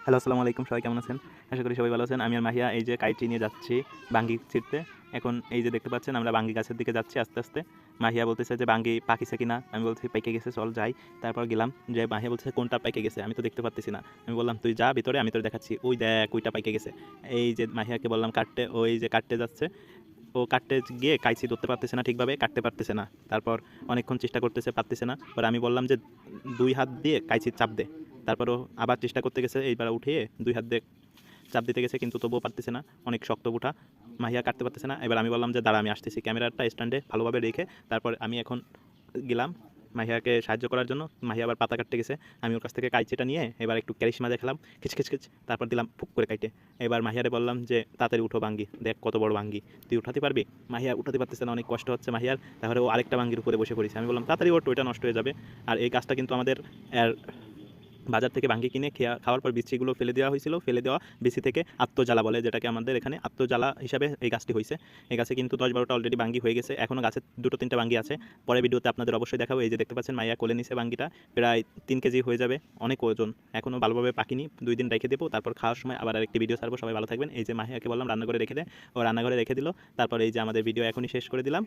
Hello, আসসালামু আলাইকুম। সবাই কেমন আছেন? আশা করি সবাই ভালো আছেন। আমি আর মাহিয়া এই যে কাইটটি নিয়ে যাচ্ছি বাঙ্গি ছিঁড়তে। এখন এই যে দেখতে পাচ্ছেন আমরা বাঙ্গি গাছের দিকে যাচ্ছি আস্তে, আস্তে। মাহিয়া বলতেছে যে, "বাঙ্গি পাকিছে কিনা?" আমি বলছি, "পাইকে গেছে, চল যাই।" তারপর গেলাম, যেয়ে মাহিয়া বলতেছে, "কোনটা পাইকে গেছে? আমি তো দেখতে পারতেছি না।" আমি বললাম, "তুই যা ভিতরে, আমি তোরে দেখাচ্ছি। ওই দেখ ওইটা পাইকে গেছে।" এই যে মাহিয়াকে বললাম কাটতে, ও এই যে কাটতে যাচ্ছে। ও কাটতে গিয়ে কাইচি ধরতে পারতেছে না ঠিকভাবে, কাটতে পারতেছে না। তারপর অনেকক্ষণ চেষ্টা করতেছে, পারতেছে না। পরে আমি বললাম যে, "2 হাত দিয়ে কাইচির চাপ দে।" তারপর ও আবার চেষ্টা করতে গেছে, এইবার উঠিয়ে 2 হাত দিয়ে চাপ দিতে গেছে, কিন্তু তবুও পারতেছে না। অনেক শক্ত বুঠা। মাহিয়া কাটতে পারতেছে না। এবার আমি বললাম যে, "দাঁড়া, আমি আসতেছি।" ক্যামেরাটা স্ট্যান্ডে ভালোভাবে রেখে তারপর আমি এখন গেলাম মাহিয়াকে সাহায্য করার জন্য। মাহিয়া আবার পাতা কাটতে গেছে। আমি ওর কাছ থেকে কাইচিটা নিয়ে এবার একটু ক্যারিশমা দেখালাম। খিচ, খিচ, খিচ। তারপর দিলাম ফুক করে কাইটে। এবার মাহিয়ারে বললাম যে, "তাড়াতাড়ি উঠো বাঙ্গি। দেখ কত বড় বাঙ্গি। তুই উঠাতে পারবি?" মাহিয়া উঠাতে পারতেছে না, অনেক কষ্ট হচ্ছে মাহিয়ার। তারপরে ও আরেকটা বাঙ্গির উপরে বসে পড়েছে। আমি বললাম, "তাড়াতাড়ি ওঠ, ওইটা নষ্ট হয়ে যাবে।" আর এই গাছটা কিন্তু আমাদের এর বাজার থেকে ভাঙ্গি কিনে খাওয়ার পর বিচিগুলো ফেলে দেওয়া হয়েছিল। ফেলে দেওয়া বিচি থেকে আত্মজ্বালা বলে, যেটাকে আমাদের এখানে আত্মজ্বালা হিসাবে এই গাছটি হয়েছে। এই গাছে কিন্তু 10-12টা অলরেডি বাঙ্গি হয়ে গেছে। এখনও গাছে 2-3টা বাঙ্গি আছে। পরে ভিডিওতে আপনাদের অবশ্যই দেখাবো। এই যে দেখতে পাচ্ছেন মাইয়া কোলে নিছে বাঙ্গিটা। প্রায় 3 কেজি হয়ে যাবে, অনেক ওজন। এখনও ভালোভাবে পাকিনি, 2 দিন রেখে দেবো। তারপর খাওয়ার সময় আবার আরেকটি ভিডিও ছাড়বো। সবাই ভালো থাকবেন। এই যে মাহিয়াকে বললাম রান্নাঘরে রেখে দে, ও রান্নাঘরে রেখে দিল। তারপর এই যে আমাদের ভিডিও এখনই শেষ করে দিলাম।